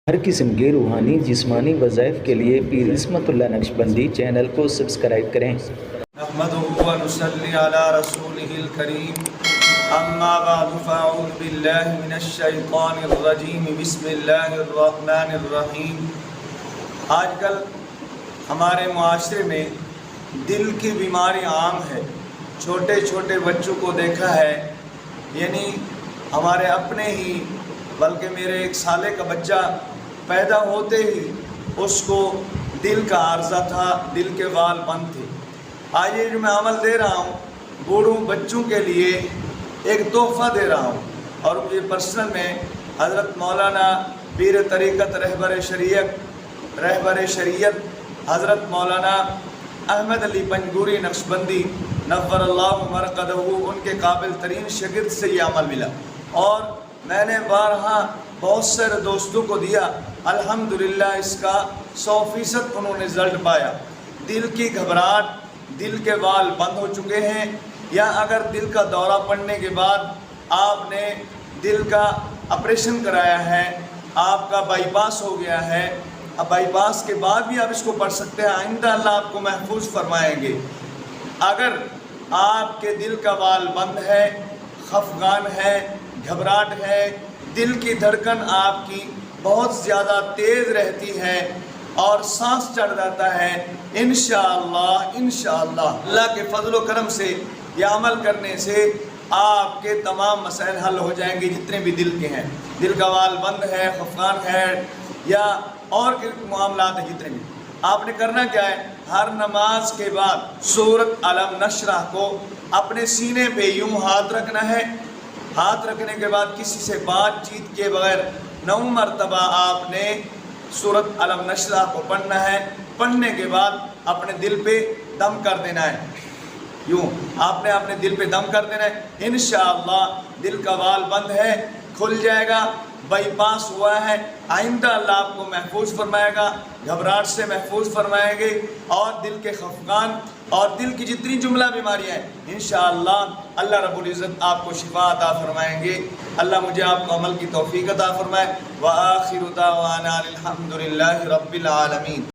ہر قسم کے روحانی جسمانی وظائف کے لیے پیر عصمت اللہ نقشبندی چینل کو سبسکرائب کریں۔ نحمده ونصلي على رسوله الكريم اما بعد فاعوذ بالله من الشیطان الرجیم بسم اللہ الرحمن الرحیم۔ آج کل ہمارے معاشرے میں دل کی بیماری عام ہے، چھوٹے چھوٹے بچوں کو دیکھا ہے، یعنی ہمارے اپنے ہی، بلکہ میرے 1 سالے کا بچہ پیدا ہوتے ہی اس کو دل کا عارضہ تھا، دل کے وال بند تھے۔ آج یہ جو میں عمل دے رہا ہوں بوڑھوں بچوں کے لیے ایک تحفہ دے رہا ہوں، اور یہ پرسنل میں حضرت مولانا پیر طریقت رہبر شریعت حضرت مولانا احمد علی پنجگوری نقشبندی نور اللہ مرقدہ، ان کے قابل ترین شاگرد سے یہ عمل ملا، اور میں نے بارہا بہت سارے دوستوں کو دیا، الحمدللہ اس کا 100% انہوں نے رزلٹ پایا۔ دل کی گھبراہٹ، دل کے وال بند ہو چکے ہیں، یا اگر دل کا دورہ پڑنے کے بعد آپ نے دل کا آپریشن کرایا ہے، آپ کا بائی پاس ہو گیا ہے، اب بائی پاس کے بعد بھی آپ اس کو پڑھ سکتے ہیں، آئندہ اللہ آپ کو محفوظ فرمائیں گے۔ اگر آپ کے دل کا وال بند ہے، خفگان ہے، گھبراہٹ ہے، دل کی دھڑکن آپ کی بہت زیادہ تیز رہتی ہے اور سانس چڑھ جاتا ہے، انشاءاللہ اللہ کے فضل و کرم سے یہ عمل کرنے سے آپ کے تمام مسائل حل ہو جائیں گے، جتنے بھی دل کے ہیں، دل کا وال بند ہے، خفگان ہے، یا اور معاملات ہیں جتنے بھی۔ آپ نے کرنا کیا ہے، ہر نماز کے بعد سورۃ علم نشرح کو اپنے سینے پہ یوں ہاتھ رکھنا ہے، ہاتھ رکھنے کے بعد کسی سے بات چیت کے بغیر 9 مرتبہ آپ نے سورۃ علم نشرح کو پڑھنا ہے۔ پڑھنے کے بعد اپنے دل پہ دم کر دینا ہے، یوں آپ نے اپنے دل پہ دم کر دینا ہے، انشاءاللہ دل کا وال بند ہے، کھل جائے گا، بائی پاس ہوا ہے، آئندہ اللہ آپ کو محفوظ فرمائے گا، گھبراہٹ سے محفوظ فرمائیں گے، اور دل کے خفگان اور دل کی جتنی جملہ بیماریاں ہیں انشاءاللہ اللہ رب العزت آپ کو شفا عطا فرمائیں گے۔ اللہ مجھے آپ کو عمل کی توفیق عطا فرمائے۔ وآخر دعوانا الحمدللہ رب العالمین۔